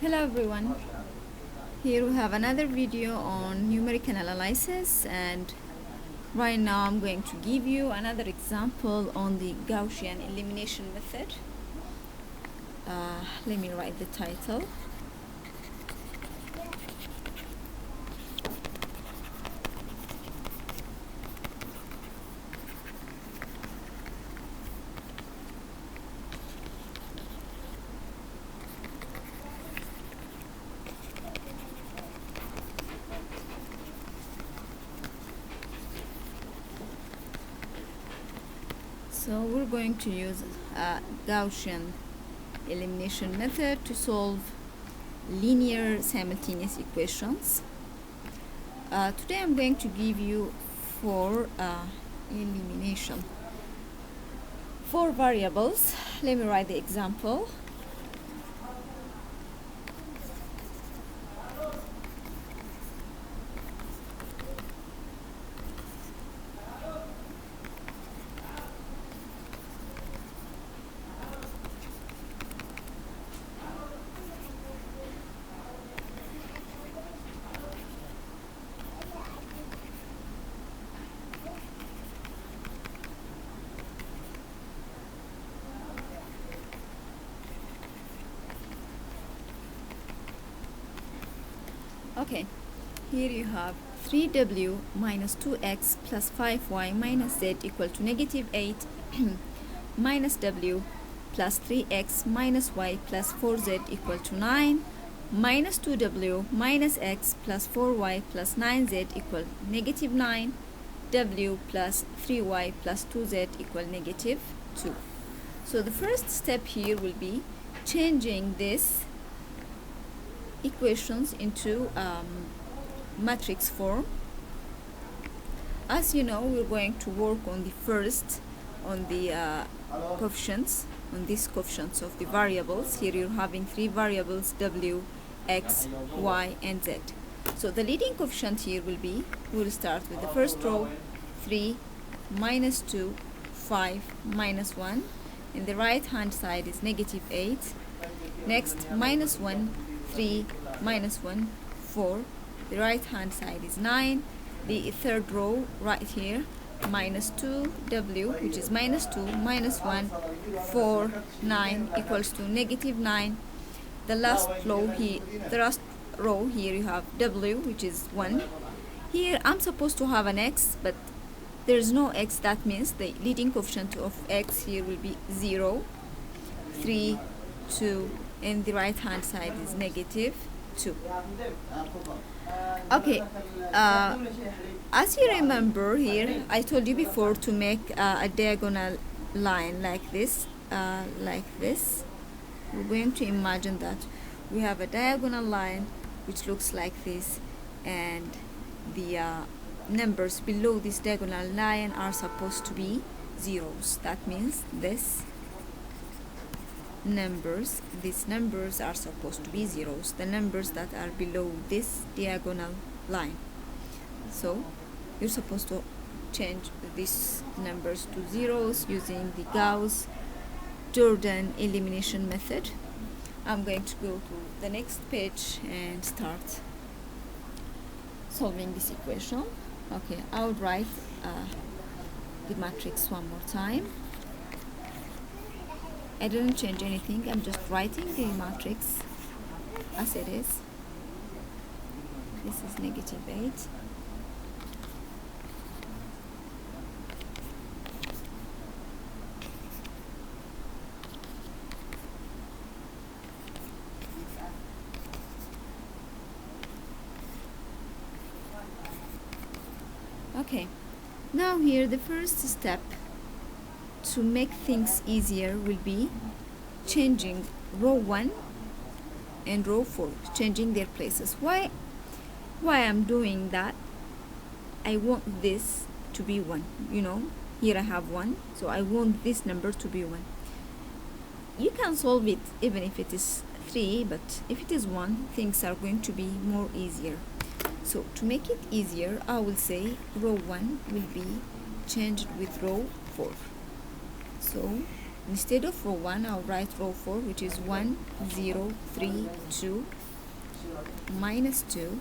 Hello everyone, here we have another video on numerical analysis, and right now I'm going to give you another example on the Gaussian elimination method. Let me write the title. So we're going to use a Gaussian elimination method to solve linear simultaneous equations. Today I'm going to give you four elimination. Four variables. Let me write the example. Okay, here you have 3w minus 2x plus 5y minus z equal to negative 8 minus w plus 3x minus y plus 4z equal to 9 minus 2w minus x plus 4y plus 9z equal negative 9 w plus 3y plus 2z equal negative 2. So the first step here will be changing this equations into matrix form. As you know, we're going to work on the first on the coefficients, on these coefficients of the variables. Here you're having three variables, w, x, y, and z. So the leading coefficient here will be, we'll start with the first row, 3 minus 2 5 minus 1, and the right hand side is negative 8. Next, minus 1 3 minus 1 4, the right hand side is 9. The third row right here, minus 2w, which is minus 2 minus 1 4 9 equals to negative 9. The last row here you have w, which is 1. Here I'm supposed to have an x, but there's no x. That means the leading coefficient of x here will be 0, 3, 2, and the right hand side is negative 2. Okay, as you remember here, I told you before to make a diagonal line like this. We're going to imagine that we have a diagonal line which looks like this, and the numbers below this diagonal line are supposed to be zeros. That means these numbers are supposed to be zeros, the numbers that are below this diagonal line. So you're supposed to change these numbers to zeros using the Gauss-Jordan elimination method. I'm going to go to the next page and start solving this equation. Okay, I would write the matrix one more time. I didn't change anything, I'm just writing the matrix as it is. This is negative 8. Okay, now here the first step to make things easier will be changing row 1 and row 4, changing their places. Why I'm doing that? I want this to be 1. Here I have 1, so I want this number to be 1. You can solve it even if it is 3, but if it is 1, things are going to be more easier. So to make it easier, I will say row 1 will be changed with row 4. So Instead of row 1, I'll write row 4, which is 1, 0, 3, 2, minus 2.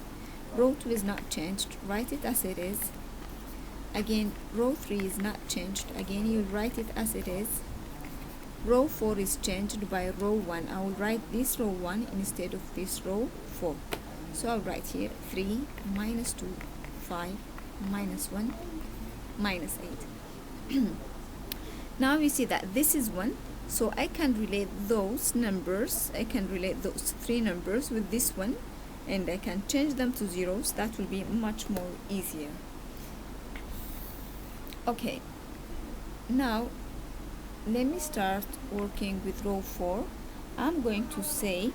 Row 2 is not changed, write it as it is. Again, row 3 is not changed, again you'll write it as it is. Row 4 is changed by row 1. I will write this row 1 instead of this row 4. So I'll write here 3, minus 2, 5, minus 1, minus 8. Now you see that this is 1, so I can relate those numbers, I can relate those 3 numbers with this one, and I can change them to zeros. That will be much more easier. Okay, now let me start working with row 4. I'm going to say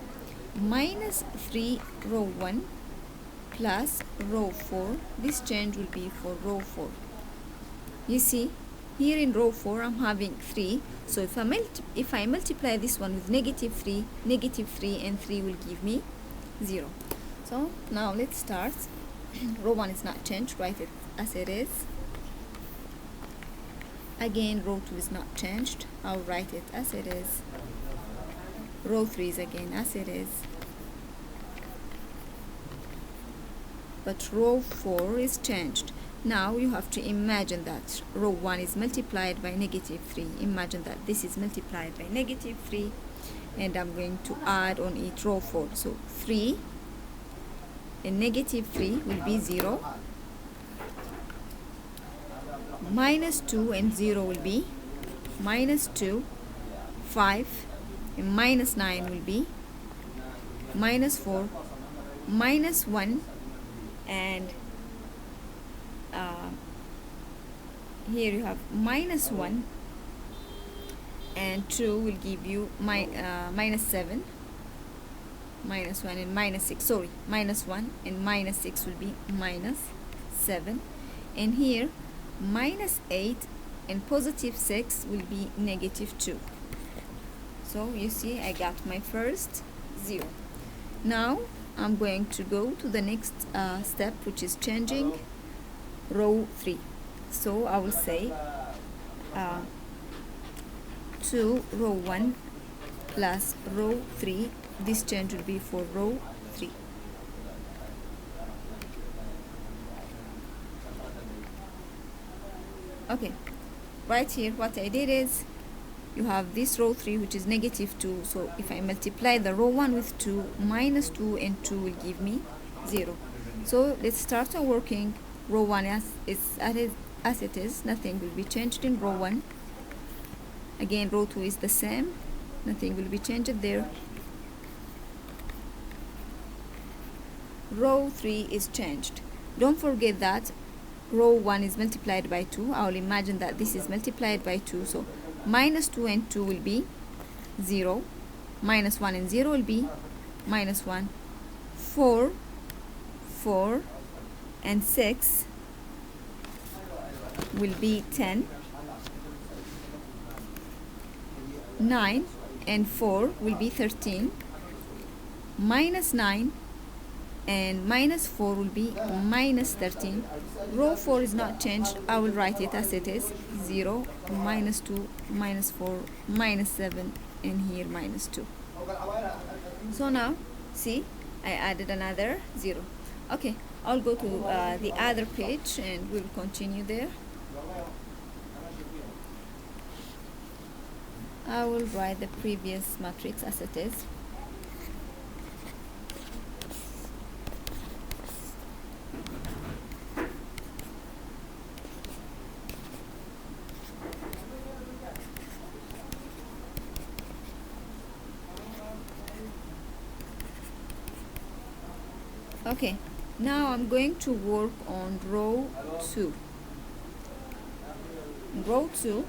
minus 3 row 1 plus row 4. This change will be for row 4. You see, here in row 4 I'm having 3, so if I multiply this one with negative 3 and 3 will give me 0. So now let's start. Row 1 is not changed, write it as it is. Again, row 2 is not changed, I'll write it as it is. Row 3 is again as it is. But row 4 is changed. Now you have to imagine that row 1 is multiplied by negative 3. Imagine that this is multiplied by negative 3, and I'm going to add on it row 4. So 3 and negative 3 will be 0. Minus 2 and 0 will be minus 2. 5 and minus 9 will be minus 4. Minus 1 and here you have minus 1 and 2 will give you minus 7. Minus 1 and minus 6, sorry, minus 1 and minus 6 will be minus 7. And here minus 8 and positive 6 will be negative 2. So you see I got my first 0. Now I'm going to go to the next step, which is changing row 3. So I will say 2 row 1 plus row 3. This change will be for row 3. Okay, right here what I did is, you have this row 3 which is negative 2, so if I multiply the row 1 with 2, minus 2 and 2 will give me 0. So let's start on working row 1 as it is. Nothing will be changed in row 1. Again, row 2 is the same, nothing will be changed there. Row 3 is changed. Don't forget that row 1 is multiplied by 2. I will imagine that this is multiplied by 2, so minus 2 and 2 will be 0. Minus 1 and 0 will be minus 1. 4 and 6 will be 10. 9 and 4 will be 13. Minus 9 and minus 4 will be minus 13. Row 4 is not changed, I will write it as it is. 0, minus 2, minus 4, minus 7, and here minus 2. So now see, I added another 0. Okay, I'll go to the other page and we'll continue there. I will write the previous matrix as it is. Okay, now I'm going to work on row 2. Row 2,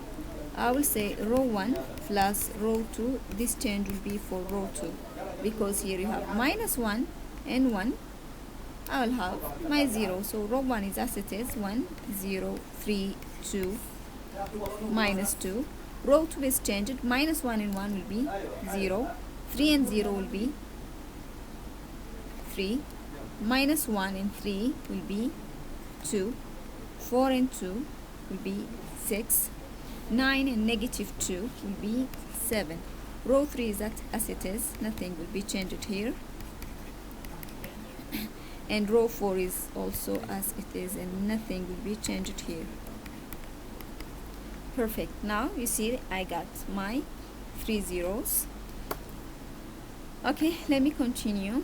I will say row 1 plus row 2. This change will be for row 2, because here you have minus 1 and 1. I will have my 0. So row 1 is as it is, 1, 0, 3, 2, minus 2. Row 2 is changed, minus 1 and 1 will be 0. 3 and 0 will be 3. Minus 1 and 3 will be 2. 4 and 2 will be 6. 9 and negative 2 will be 7. Row 3 is as it is, nothing will be changed here. And row 4 is also as it is, and nothing will be changed here. Perfect. Now you see I got my 3 zeros. Okay, let me continue.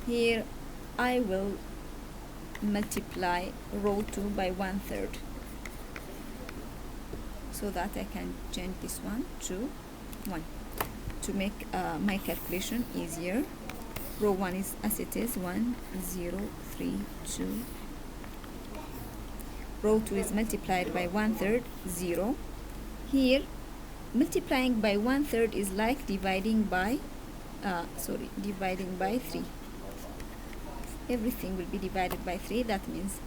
Here I will multiply row 2 by 1/3 so that I can change this one to 1 to make my calculation easier. Row 1 is as it is, 1 0 3 2. Row 2 is multiplied by 1/3, 0. Here multiplying by 1/3 is like dividing by dividing by 3. Everything will be divided by 3. That means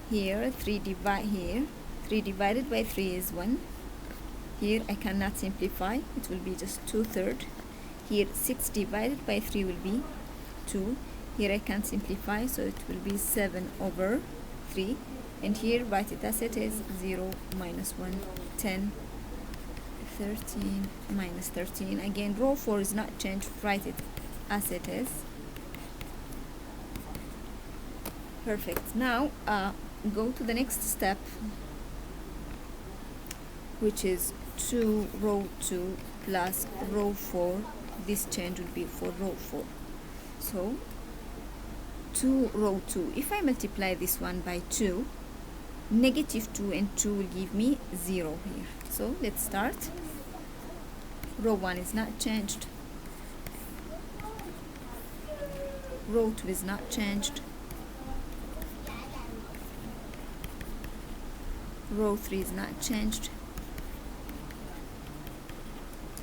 here 3 divided by 3 is 1. Here I cannot simplify, it will be just 2/3. Here 6 divided by 3 will be 2. Here I can simplify, so it will be 7/3. And here write it as it is, 0 minus 1, 10, 13 minus 13. Again, row 4 is not changed, write it as it is. Perfect. Now go to the next step, which is 2 row 2 plus row 4. This change will be for row 4. So 2 row 2, if I multiply this one by 2, negative 2 and 2 will give me 0 here. So let's start. Row 1 is not changed, row 2 is not changed, row 3 is not changed.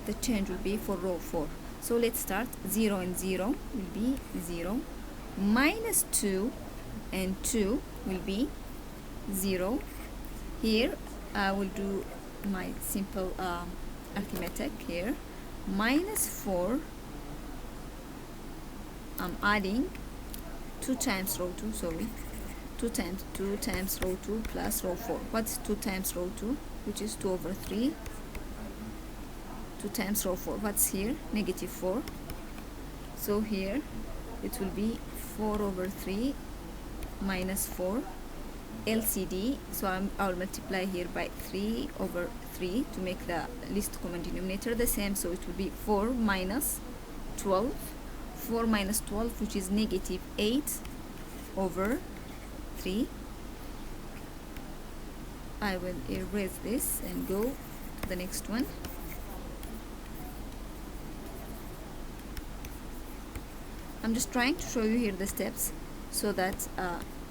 The change will be for row 4. So let's start. 0 and 0 will be 0, minus 2 and 2 will be 0. Here I will do my simple arithmetic here. Minus 4, I'm adding 2 times row 2, sorry, 2 times row 2 plus row 4. What's 2 times row 2? Which is 2/3. 2 times row 4, what's here? Negative 4. So here it will be 4/3 minus 4. LCD, so I'll multiply here by 3/3 to make the least common denominator the same, so it will be 4 minus 12. 4 minus 12, which is negative 8/3. I will erase this and go to the next one. I'm just trying to show you here the steps so that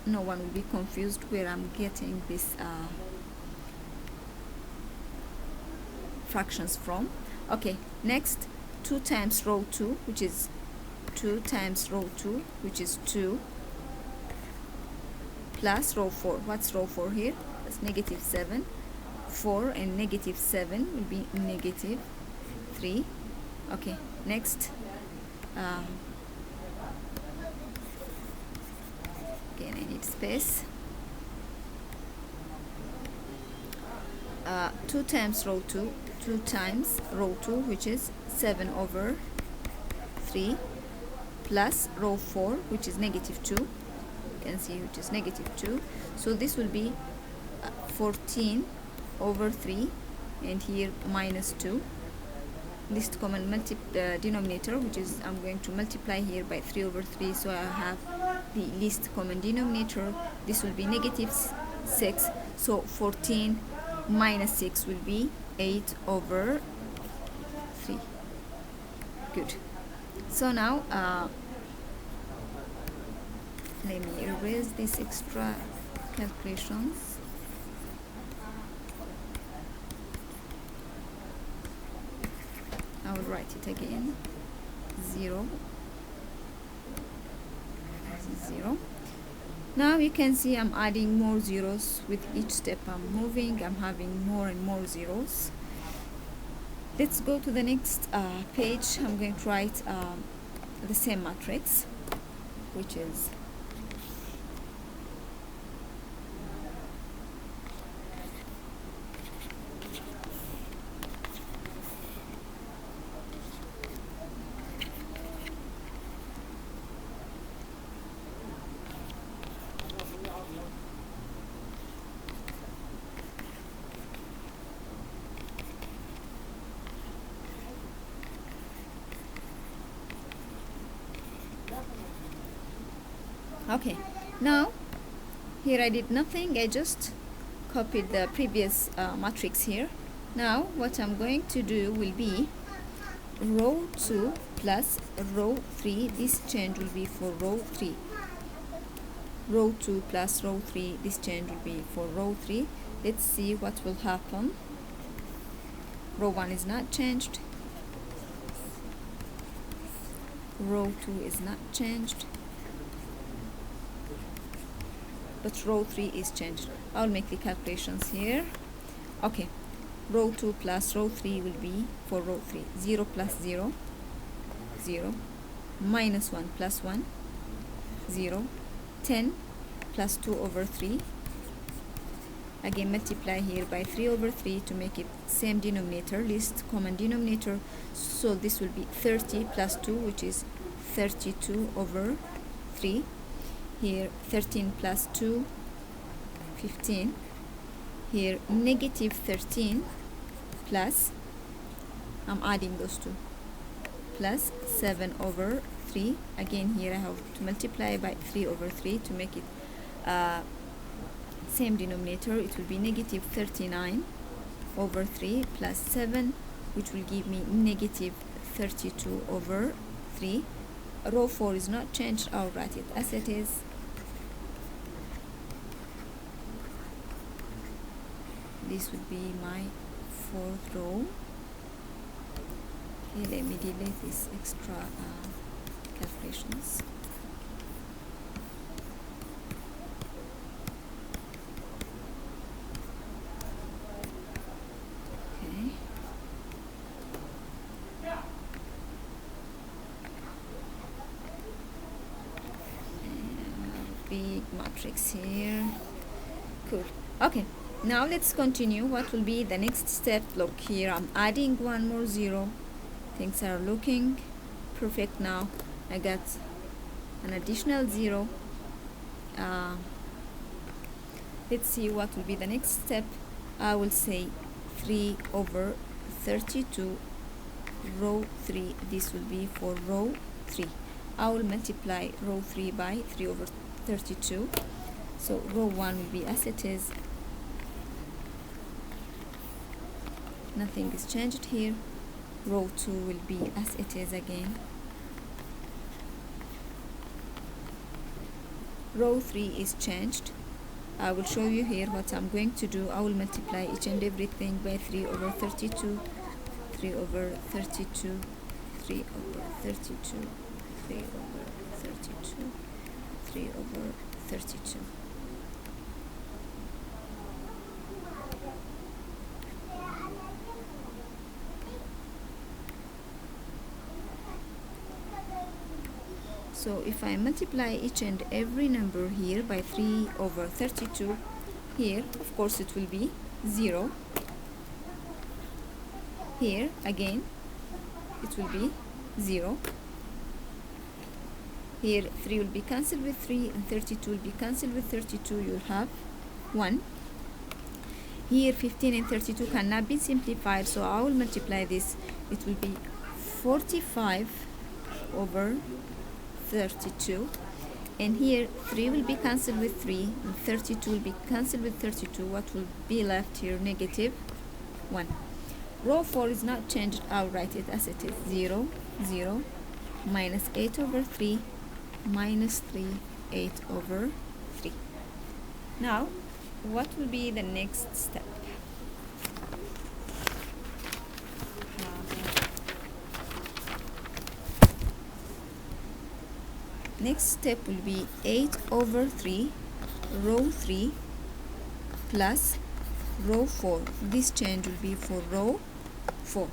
no one will be confused where I'm getting this fractions from. Okay, next 2 times row 2, which is 2 times row 2, which is 2, plus row 4. What's row 4 here? That's negative 7. 4 and negative 7 will be negative 3. Okay, next again I need space. 2 times row 2, 2 times row 2, which is 7/3, plus row 4, which is negative 2. You can see which is negative 2. So this will be 14/3, and here minus 2. Least common denominator, which is I'm going to multiply here by 3/3, so I have the least common denominator. This will be negative 6, so 14 minus 6 will be 8/3. Good. So now let me erase these extra calculations. I will write it again. 0, 0. Now you can see I'm adding more zeros with each step I'm moving. I'm having more and more zeros. Let's go to the next page. I'm going to write the same matrix, which is Okay, now here I did nothing, I just copied the previous matrix here. Now what I'm going to do will be row 2 plus row 3, this change will be for row 3. Row 2 plus row 3, this change will be for row 3. Let's see what will happen. Row 1 is not changed, row 2 is not changed, but row 3 is changed. I'll make the calculations here. Okay, row 2 plus row 3 will be for row 3 0 plus 0 0, minus 1 plus 1 0, 10 plus 2 over 3. Again multiply here by 3 over 3 to make it same denominator, least common denominator. So this will be 30 plus 2, which is 32 over 3. Here 13 plus 2, 15. Here negative 13 plus, I'm adding those two, plus 7 over 3. Again here I have to multiply by 3 over 3 to make it same denominator. It will be negative 39 over 3 plus 7, which will give me negative 32 over 3. Row 4 is not changed, I'll write it as it is. This would be my 4th row. Okay, let me delete this extra calculations. Okay. And big matrix here. Cool. Okay. Now let's continue. What will be the next step? Look here, I'm adding one more 0. Things are looking perfect now. I got an additional 0. Let's see what will be the next step. I will say 3 over 32 row 3. This will be for row 3. I will multiply row 3 by 3 over 32. So row 1 will be as it is. Nothing is changed here. Row 2 will be as it is again. Row 3 is changed. I will show you here what I'm going to do. I will multiply each and everything by 3 over 32, 3 over 32, 3 over 32, 3 over 32, 3 over 32. So if I multiply each and every number here by 3 over 32, here of course it will be 0. Here again it will be 0. Here 3 will be cancelled with 3 and 32 will be cancelled with 32. You'll have 1. Here 15 and 32 cannot be simplified, so I will multiply this. It will be 45 over 32, and here 3 will be cancelled with 3 and 32 will be cancelled with 32. What will be left here? Negative 1. Row 4 is not changed. I'll write it as it is. 0 0 minus 8 over 3 minus 3 8 over 3. Now what will be the next step? Next step will be 8 over 3 row 3 plus row 4. This change will be for row 4.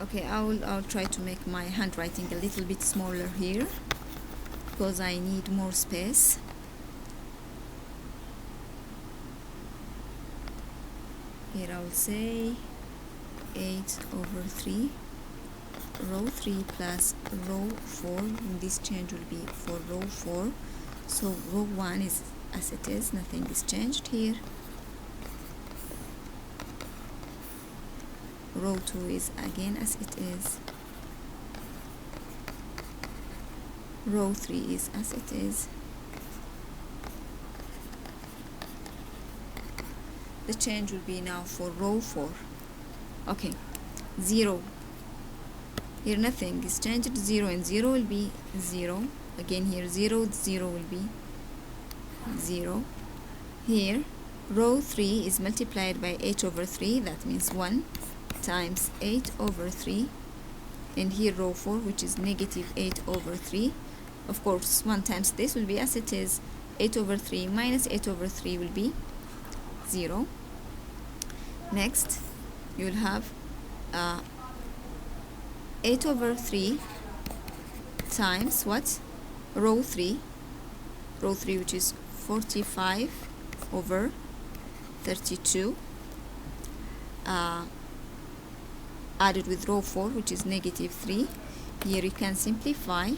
Okay, I'll try to make my handwriting a little bit smaller here because I need more space. Here I will say 8 over 3 row 3 plus row 4, and this change will be for row 4. So row 1 is as it is, nothing is changed here. Row 2 is again as it is. row 3 is as it is. The change will be now for row 4. Okay, 0. Here nothing is changed. 0 and 0 will be 0. Again here 0, 0 will be 0. Here row 3 is multiplied by 8 over 3. That means 1 times 8 over 3. And here row 4, which is negative 8 over 3. Of course, 1 times this will be as it is. 8 over 3 minus 8 over 3 will be 0. Next, you will have 8 over 3 times what? Row 3. Row 3, which is 45 over 32. Added with row 4, which is negative 3. Here you can simplify.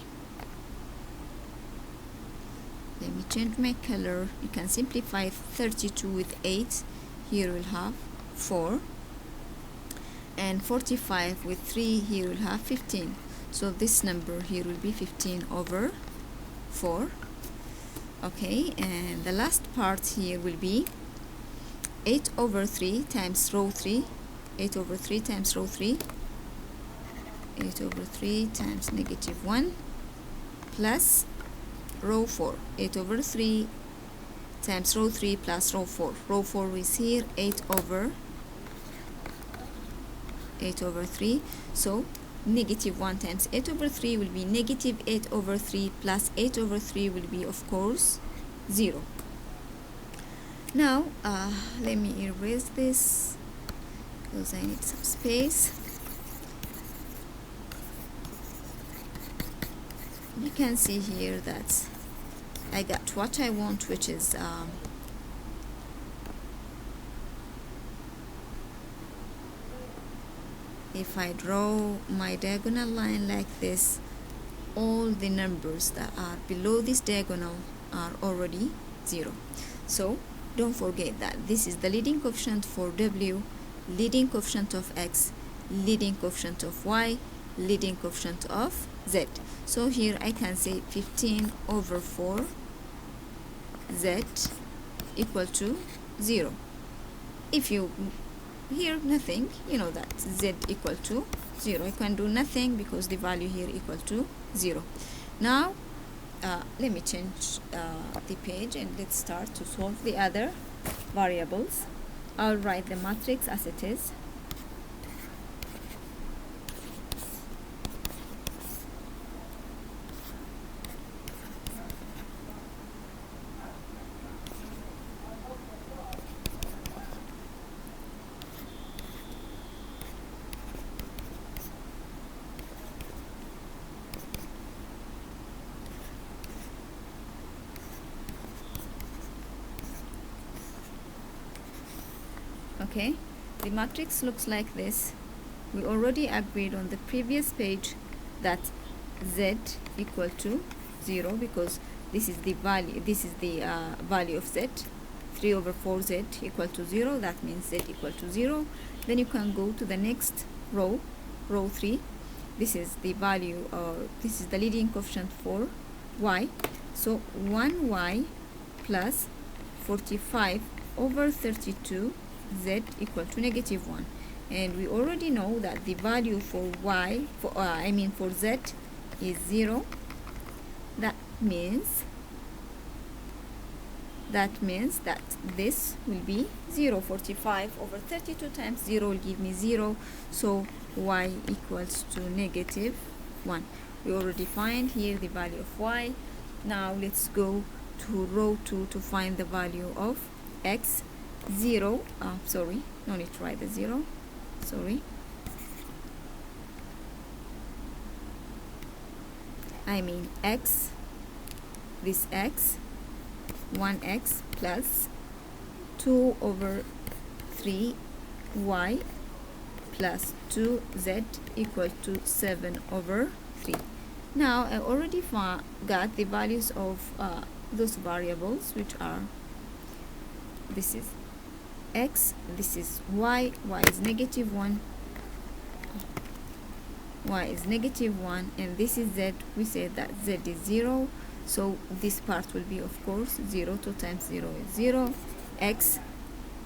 Let me change my color. You can simplify 32 with 8. Here we'll have 4. And 45 with 3, here we'll have 15. So this number here will be 15 over 4. Okay, and the last part here will be 8 over 3 times row 3. 8 over 3 times row 3. 8 over 3 times negative 1 plus row 4. 8 over 3 times row 3 plus row 4. Row 4 is here, 8 over 3. So negative 1 times 8 over 3 will be negative 8 over 3 plus 8 over 3 will be, of course, 0. Now let me erase this because I need some space. You can see here that I got what I want, which is if I draw my diagonal line like this, all the numbers that are below this diagonal are already 0. So don't forget that this is the leading coefficient for W, leading coefficient of X, leading coefficient of Y, leading coefficient of Z. So here I can say 15 over 4 Z equal to 0. If you here nothing, you know that Z equal to 0. I can do nothing because the value here equal to 0. Now let me change the page and let's start to solve the other variables. I'll write the matrix as it is. Okay, the matrix looks like this. We already agreed on the previous page that Z equal to 0 because this is the value, value of Z. 3 over 4Z equal to 0. That means Z equal to 0. Then you can go to the next row, row 3. This is the value, this is the leading coefficient for Y. So 1Y plus 45 over 32 Z equal to negative 1, and we already know that the value for Y for Z is 0. That means that this will be 0. 45 over 32 times 0 will give me 0. So Y equals to negative 1. We already find here the value of Y. Now let's go to row 2 to find the value of X. 0, sorry, no need to write the 0, sorry. I mean X, this X, 1X plus 2 over 3Y plus 2Z equal to 7 over 3. Now I already got the values of those variables, which are, this is X, this is Y, Y is negative 1. y is -1, and this is z. We said that z is 0, so this part will be, of course, 0. 2 times 0 is 0. X,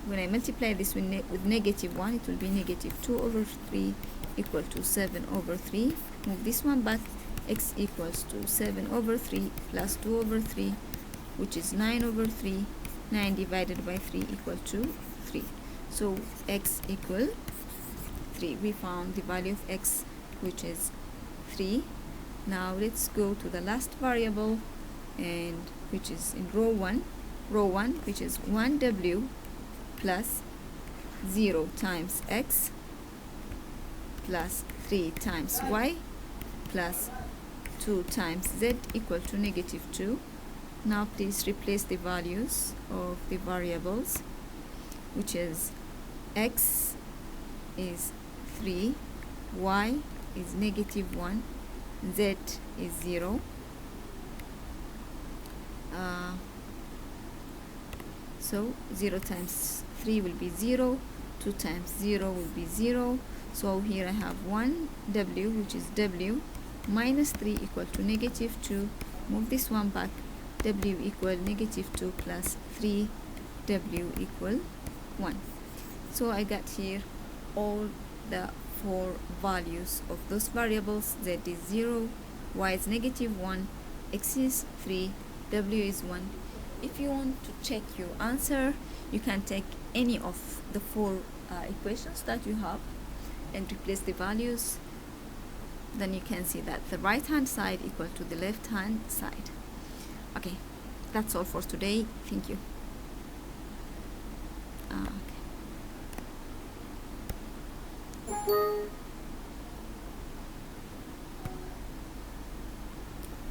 when I multiply this with -1, it will be -2/3 equal to 7/3. Move this one back. X equals to 7/3 plus 2/3, which is 9/3. 9 divided by 3 equal to 3. So x equal 3. We found the value of x, which is 3. Now let's go to the last variable, and which is in row 1, which is 1w plus 0 times x plus 3 times y plus 2 times z equal to -2. Now please replace the values of the variables, which is x is 3, y is -1, z is 0. So 0 times 3 will be 0, 2 times 0 will be 0. So here I have 1w, which is w, minus 3 equal to -2. Move this one back. W equal -2 plus 3w equal 1. So I got here all the 4 values of those variables. Z is 0, y is -1, x is 3, w is 1. If you want to check your answer, you can take any of the 4 equations that you have and replace the values. Then you can see that the right hand side equal to the left hand side. Okay, that's all for today. Thank you. Okay.